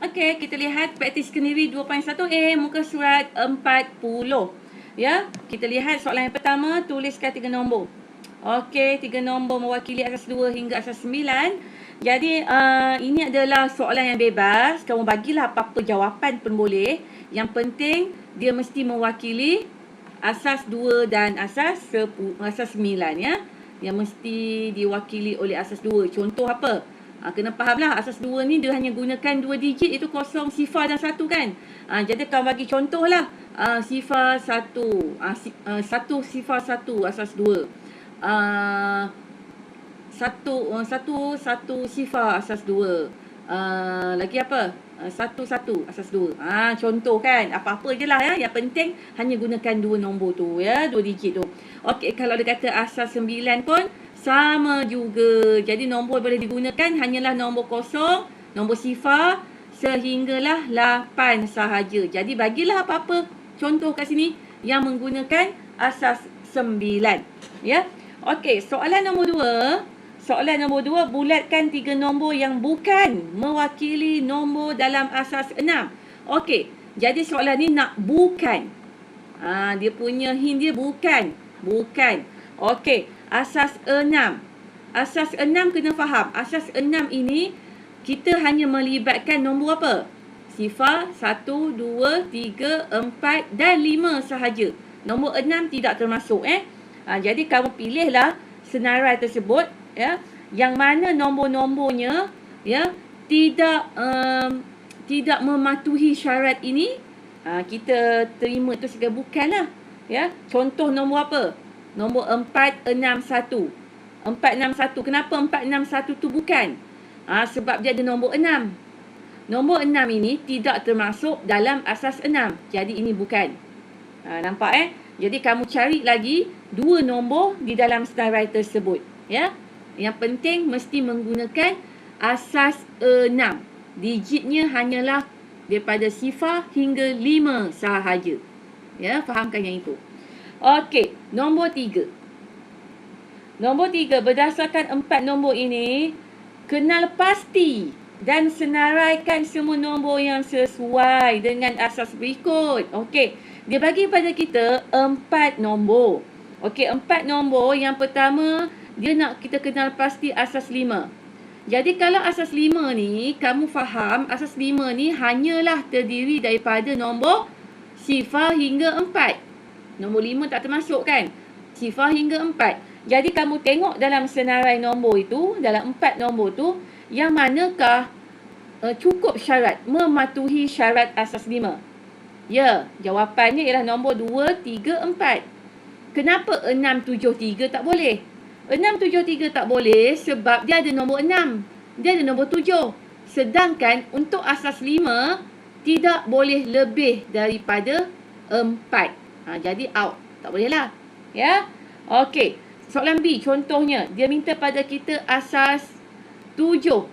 Okey, kita lihat praktis kendiri 2.1A muka surat 40. Ya, kita lihat soalan yang pertama, tuliskan 3 nombor. Okey, 3 nombor mewakili asas 2 hingga asas 9. Jadi ini adalah soalan yang bebas. Kamu bagilah apa-apa jawapan pun boleh. Yang penting dia mesti mewakili asas 2 dan asas 9 ya. Yang mesti diwakili oleh asas 2. Contoh apa? Kena fahamlah asas 2 ni dia hanya gunakan 2 digit, itu kosong, sifar dan 1 kan. Jadi kamu bagi contoh lah. Sifar 1. 1 sifar 1 asas 2. 1 sifar asas 2. Lagi apa? 1 asas 2. Contoh kan. Apa-apa je lah ya. Yang penting hanya gunakan 2 nombor tu ya. 2 digit tu. Okey, kalau dia kata asas 9 pun sama juga. Jadi nombor boleh digunakan hanyalah nombor kosong, nombor sifar sehinggalah 8 sahaja. Jadi bagilah apa-apa contoh kat sini yang menggunakan asas 9. Ya. Okey, soalan nombor 2. Soalan nombor 2, bulatkan 3 nombor yang bukan mewakili nombor dalam asas 6. Okey, jadi soalan ni nak bukan. Dia punya hint dia bukan. Bukan. Okey, asas 6. Asas 6 kena faham. Asas 6 ini kita hanya melibatkan nombor apa? Sifar 1, 2, 3, 4 dan 5 sahaja. Nombor 6 tidak termasuk Jadi kamu pilihlah senarai tersebut ya, yang mana nombor-nombornya ya tidak mematuhi syarat ini. Kita terima tu sebagai bukanlah ya. Contoh nombor apa? Nombor 461. 461. Kenapa 461 tu bukan? Sebab dia ada nombor 6. Nombor 6 ini tidak termasuk dalam asas 6. Jadi ini bukan. Nampak Jadi kamu cari lagi 2 nombor di dalam senarai tersebut ya. Yang penting mesti menggunakan asas 6. Digitnya hanyalah daripada sifar hingga 5 sahaja. Ya, fahamkan yang itu. Okey, nombor 3. Nombor 3, berdasarkan 4 nombor ini, kenal pasti dan senaraikan semua nombor yang sesuai dengan asas berikut. Okey, dia bagi pada kita 4 nombor. Okey, 4 nombor. Yang pertama, dia nak kita kenal pasti asas 5. Jadi kalau asas 5 ni, kamu faham asas 5 ni hanyalah terdiri daripada nombor sifar hingga 4. Nombor 5 tak termasuk kan? Sifar hingga 4. Jadi kamu tengok dalam senarai nombor itu, dalam 4 nombor tu, yang manakah cukup syarat, mematuhi syarat asas 5? Ya, jawapannya ialah nombor 2, 3, 4. Kenapa 6, 7, 3 tak boleh? 6, 7, 3 tak boleh sebab dia ada nombor 6. Dia ada nombor 7. Sedangkan untuk asas 5, tidak boleh lebih daripada 4. Jadi out. Tak boleh lah. Ya. Okey. Soalan B, contohnya. Dia minta pada kita asas 7.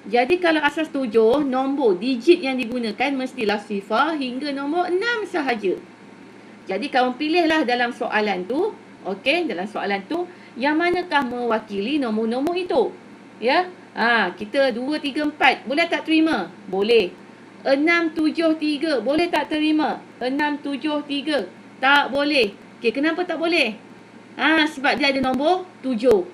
Jadi kalau asas 7, nombor digit yang digunakan mestilah sifar hingga nombor 6 sahaja. Jadi kamu pilihlah dalam soalan tu. Okey, dalam soalan tu, yang manakah mewakili nombor-nombor itu. Ya. Kita 2, 3, 4. Boleh tak terima? Boleh. 6, 7, 3. Boleh tak terima? 6, 7, 3. Tak boleh. Okey, kenapa tak boleh? Sebab dia ada nombor 7.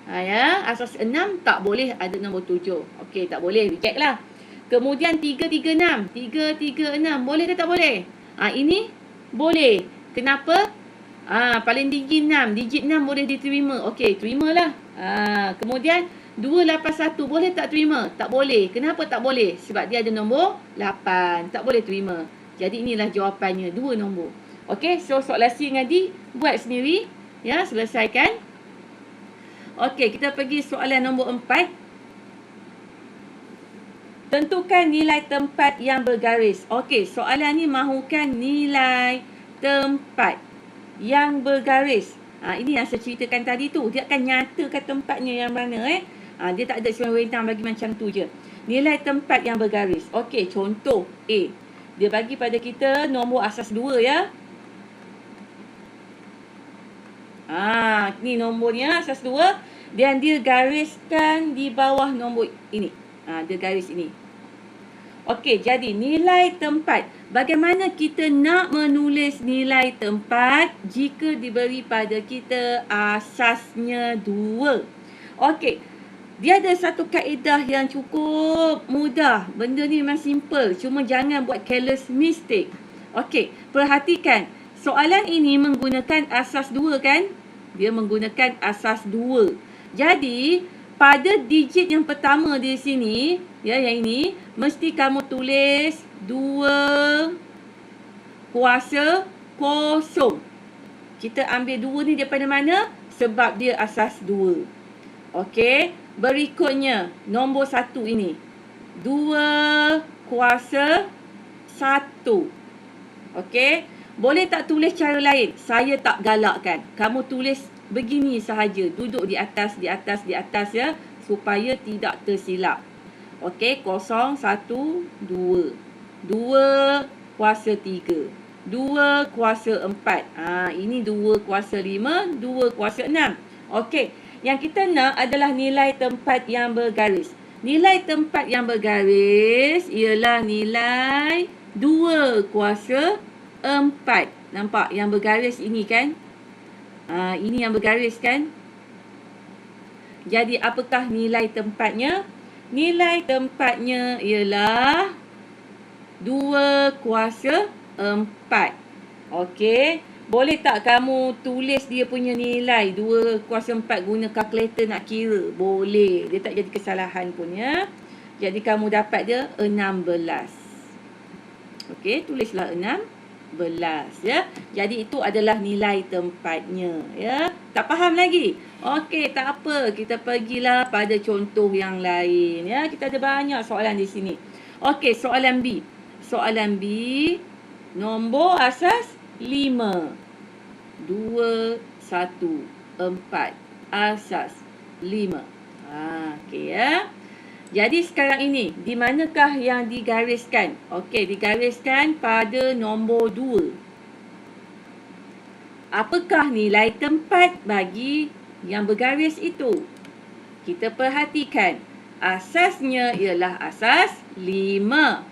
Ya, asas 6 tak boleh ada nombor 7. Okey, tak boleh. Reject lah. Kemudian 3, 3, 6. 3, 3, 6. Boleh ke tak boleh? Ini boleh. Kenapa? Paling tinggi 6. Digit 6 boleh diterima. Okey, terimalah. Kemudian 281. Boleh tak terima? Tak boleh. Kenapa tak boleh? Sebab dia ada nombor 8. Tak boleh terima. Jadi inilah jawapannya. 2 nombor. Okey, so soalan C dengan D buat sendiri. Ya, selesaikan. Okey, kita pergi soalan nombor 4. Tentukan nilai tempat yang bergaris. Okey, soalan ni mahukan nilai tempat yang bergaris. Ini yang saya ceritakan tadi tu. Dia akan nyatakan tempatnya yang mana dia tak ada sewenang bagi macam tu je. Nilai tempat yang bergaris. Okey, contoh A. Dia bagi pada kita nombor asas 2 ya. Ni nombornya asas 2. Dan dia gariskan di bawah nombor ini. Dia garis ini. Okey, jadi nilai tempat. Bagaimana kita nak menulis nilai tempat jika diberi pada kita asasnya 2? Okey, dia ada satu kaedah yang cukup mudah. Benda ni memang simple. Cuma jangan buat careless mistake. Okey, perhatikan. Soalan ini menggunakan asas 2 kan? Dia menggunakan asas 2. Jadi, pada digit yang pertama di sini, ya, yang ini, mesti kamu tulis 2 kuasa kosong. Kita ambil 2 ni daripada mana? Sebab dia asas 2. Okey, berikutnya nombor 1 ini. 2 kuasa 1. Okey, boleh tak tulis cara lain? Saya tak galakkan. Kamu tulis begini sahaja, duduk di atas ya, supaya tidak tersilap. Okey, 0, 1, 2. 2 kuasa 3. 2 kuasa 4. Ini 2 kuasa 5, 2 kuasa 6. Okey, yang kita nak adalah nilai tempat yang bergaris. Nilai tempat yang bergaris ialah nilai 2 kuasa 4. Nampak yang bergaris ini kan? Ini yang bergaris kan? Jadi apakah nilai tempatnya? Nilai tempatnya ialah 2 kuasa 4. Okey. Boleh tak kamu tulis dia punya nilai 2 kuasa 4 guna kalkulator nak kira? Boleh. Dia tak jadi kesalahan pun ya. Jadi kamu dapat dia 16. Okey, tulislah 16 ya. Jadi itu adalah nilai tempatnya ya. Tak faham lagi? Okey, tak apa. Kita pergilah pada contoh yang lain ya. Kita ada banyak soalan di sini. Okey, soalan B. Soalan B, nombor asas 5. 2, 1, 4. Asas 5. Okey ya. Jadi sekarang ini, di manakah yang digariskan? Okey, digariskan pada nombor 2. Apakah nilai tempat bagi yang bergaris itu? Kita perhatikan. Asasnya ialah asas 5.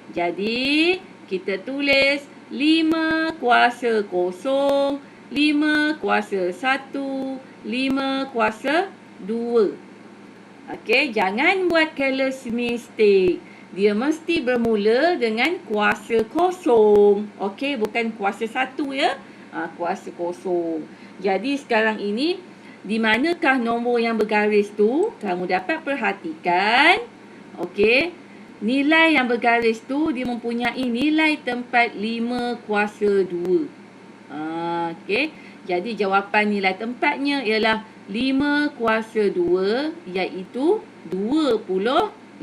Jadi, kita tulis 5 kuasa 0, 5 kuasa 1, 5 kuasa 2. Okey, jangan buat careless mistake. Dia mesti bermula dengan kuasa 0. Okey, bukan kuasa 1 ya. Kuasa 0. Jadi sekarang ini, di manakah nombor yang bergaris tu? Kamu dapat perhatikan. Okey, nilai yang bergaris tu dia mempunyai nilai tempat 5 kuasa 2. Okey, jadi jawapan nilai tempatnya ialah 5 kuasa 2 iaitu 25.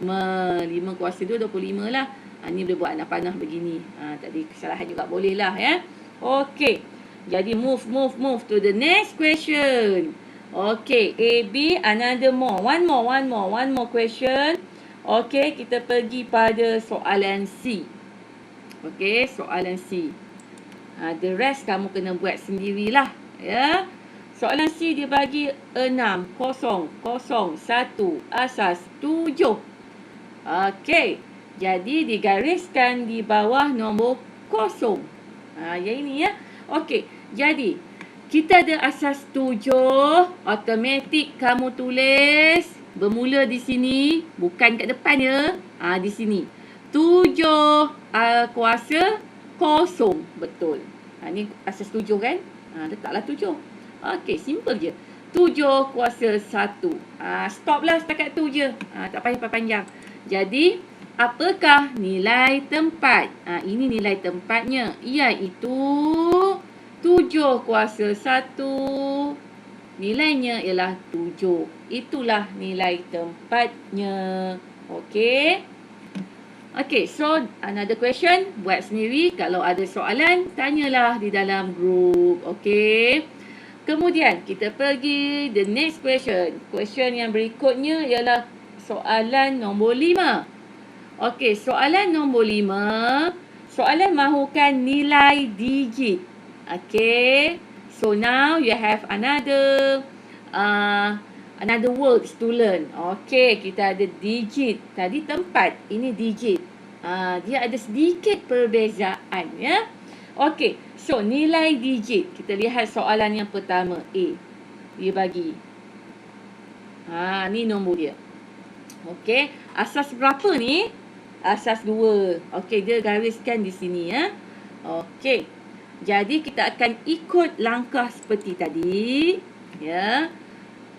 5 kuasa 2, 25 lah. Ni boleh buat anak panah begini. Tadi kesalahan juga boleh lah ya. Okey, jadi move to the next question. Okey, A, B, another more. One more question. Okey, kita pergi pada soalan C. Okey, soalan C. The rest kamu kena buat sendirilah ya. Soalan C dia bagi 6, 0, 0, 1, asas 7. Okey, jadi digariskan di bawah nombor 0. Yang ini ya. Okey, jadi kita ada asas 7. Automatik kamu tulis bermula di sini, bukan kat depan ya. Di sini. 7 kuasa 0. Betul. Ni asas 7 kan? Letaklah 7. Okey, simple je. 7 kuasa 1. Stoplah setakat tu je. Tak payah panjang. Jadi, apakah nilai tempat? Ini nilai tempatnya. Iaitu 7 kuasa 1. Nilainya ialah 7. Itulah nilai tempatnya. Okey. Okay, so another question. Buat sendiri. Kalau ada soalan, tanyalah di dalam grup. Okay. Kemudian, kita pergi the next question. Question yang berikutnya ialah soalan nombor 5. Okay, soalan nombor 5. Soalan mahukan nilai digit. Okay. So, now you have another Another words to learn. Okey, kita ada digit. Tadi tempat, ini digit. Dia ada sedikit perbezaan, ya. Okey, so nilai digit. Kita lihat soalan yang pertama, A. Dia bagi. Ni nombor dia. Okey, asas berapa ni? Asas 2. Okey, dia gariskan di sini, ya. Okey. Jadi kita akan ikut langkah seperti tadi, ya.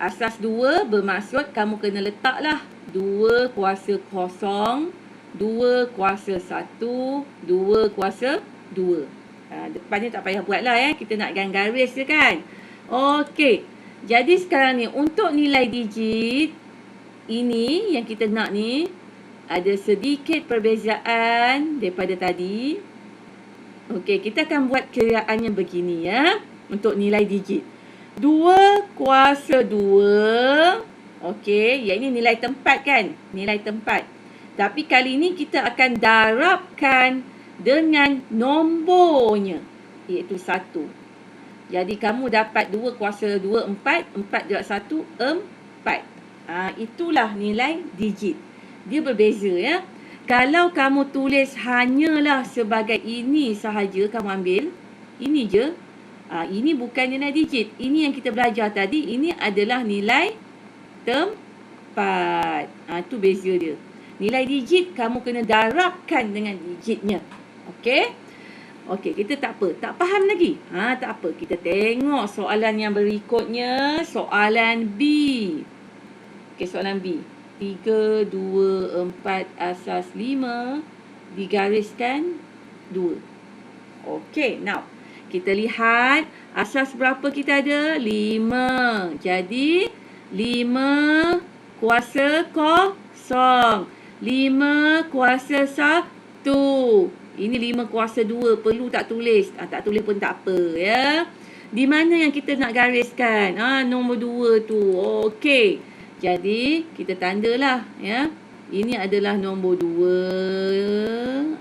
Asas 2 bermaksud kamu kena letaklah 2 kuasa 0, 2 kuasa 1, 2 kuasa 2. Depannya tak payah buat lah, ya. Kita nak garis je kan. Okey. Jadi sekarang ni untuk nilai digit ini yang kita nak ni ada sedikit perbezaan daripada tadi. Okey, kita akan buat kiraannya begini, ya. Untuk nilai digit 2 kuasa 2. Okey, yang ini nilai tempat kan? Nilai tempat. Tapi kali ini kita akan darabkan dengan nombornya, iaitu 1. Jadi kamu dapat 2 kuasa 2, 4. 4 darab 1, 4. Itulah nilai digit. Dia berbeza, ya. Kalau kamu tulis hanyalah sebagai ini sahaja, kamu ambil ini je. Ini bukan nilai digit. Ini yang kita belajar tadi. Ini adalah nilai tempat. Itu beza dia. Nilai digit kamu kena darabkan dengan digitnya. Okey? Okey, kita tak apa. Tak faham lagi? Tak apa. Kita tengok soalan yang berikutnya. Soalan B. Okey, soalan B. 3, 2, 4 asas 5. Digariskan 2. Okey, now. Kita lihat asas berapa kita ada? 5. Jadi 5 kuasa 0. 5 kuasa 1. Ini 5 kuasa 2. Perlu tak tulis? Tak tulis pun tak apa, ya. Di mana yang kita nak gariskan? Nombor 2 tu. Okey. Jadi kita tandalah, ya. Ini adalah nombor 2.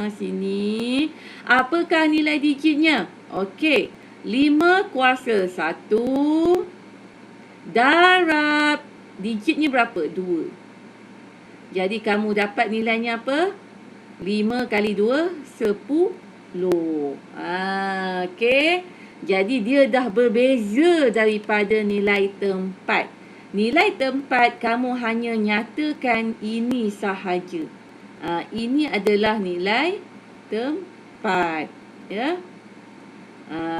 Sini. Apakah nilai digitnya? Okey. 5 kuasa 1 darab digitnya berapa? 2. Jadi kamu dapat nilainya apa? 5 kali 2, 10. Okey. Jadi dia dah berbeza daripada nilai tempat. Nilai tempat kamu hanya nyatakan ini sahaja. Ini adalah nilai tempat, ya.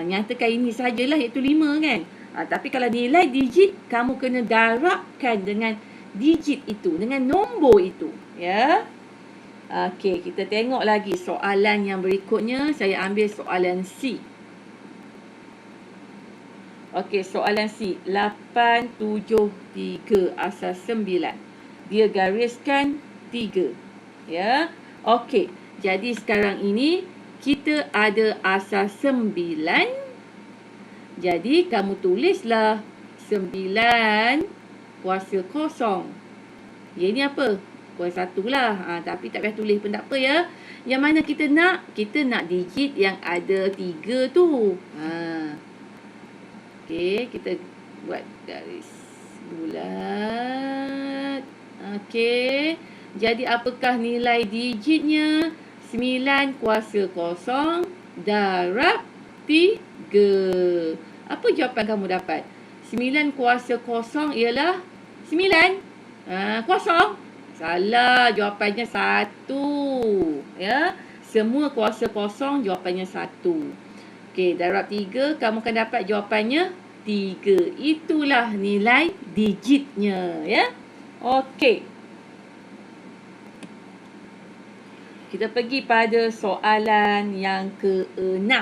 Nyatakan ini sajalah, iaitu 5 kan. Tapi kalau nilai digit kamu kena darabkan dengan digit itu, dengan nombor itu, ya. Okey, kita tengok lagi soalan yang berikutnya. Saya ambil soalan C. Okey, soalan C. 8, 7, 3 asas 9. Dia gariskan 3. Ya. Okey, jadi sekarang ini kita ada asas 9. Jadi kamu tulislah 9 kuasa 0. Yang ini apa? Kuasa 1 lah. Tapi tak payah tulis pun tak apa, ya. Yang mana kita nak? Kita nak digit yang ada 3 tu. Okey, kita buat garis bulat. Okey. Jadi apakah nilai digitnya? 9 kuasa 0 darab 3. Apa jawapan kamu dapat? 9 kuasa 0 ialah 9. Kosong. Salah, jawapannya 1. Ya. Semua kuasa 0 jawapannya 1. Okey, darab 3, kamu akan dapat jawapannya 3. Itulah nilai digitnya, ya. Okey. Kita pergi pada soalan yang ke-6.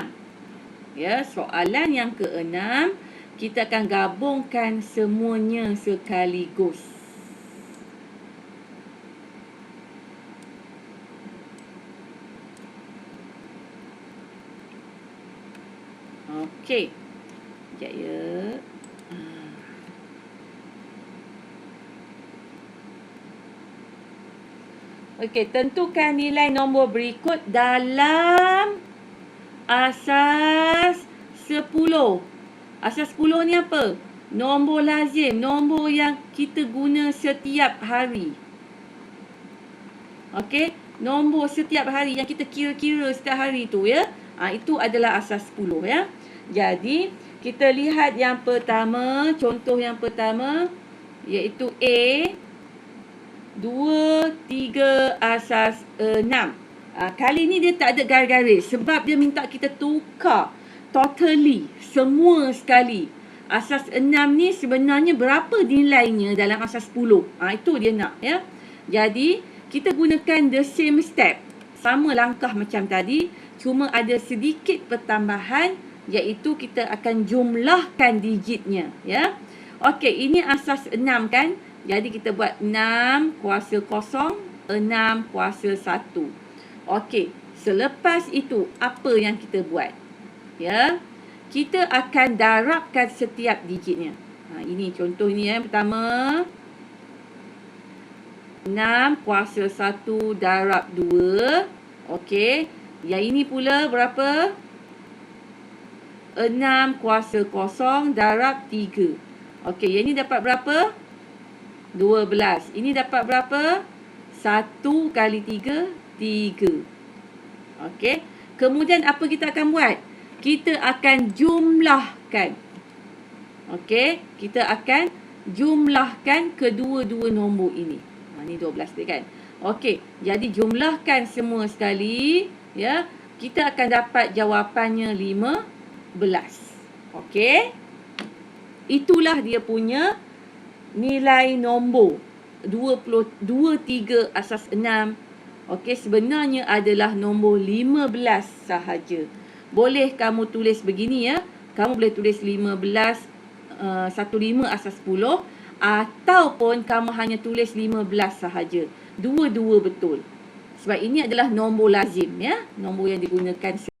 Ya, soalan yang ke-6, kita akan gabungkan semuanya sekaligus. Okey. Sekejap ya. Okey, tentukan nilai nombor berikut dalam asas 10. Asas 10 ni apa? Nombor lazim, nombor yang kita guna setiap hari. Okey, nombor setiap hari yang kita kira-kira setiap hari tu ya. Itu adalah asas 10 ya. Jadi, kita lihat yang pertama, contoh yang pertama iaitu A 2, 3 asas 6. Kali ni dia tak ada garis-garis sebab dia minta kita tukar totally, semua sekali. Asas 6 ni sebenarnya berapa nilainya dalam asas 10. Itu dia nak ya. Jadi, kita gunakan the same step. Sama langkah macam tadi, cuma ada sedikit pertambahan iaitu kita akan jumlahkan digitnya ya. Okey, ini asas 6 kan? Jadi kita buat 6 kuasa kosong, 6 kuasa 1. Okey, selepas itu apa yang kita buat? Ya. Kita akan darabkan setiap digitnya. Ini contoh ni yang pertama. 6 kuasa 1 darab 2. Okey. Yang ini pula berapa? 6 kuasa kosong darab 3. Okey, yang ini dapat berapa? 12. Ini dapat berapa? 1 kali 3, 3. Okey. Kemudian apa kita akan buat? Kita akan jumlahkan. Okey, kita akan jumlahkan kedua-dua nombor ini. Ini 12 dia kan. Okey, jadi jumlahkan semua sekali ya. Kita akan dapat jawapannya 15. Okey. Itulah dia punya nilai nombor 23 asas 6. Okey, sebenarnya adalah nombor 15 sahaja. Boleh kamu tulis begini ya. Kamu boleh tulis 15 15 asas 10 ataupun kamu hanya tulis 15 sahaja. Dua-dua betul. Sebab ini adalah nombor lazim ya. Nombor yang digunakan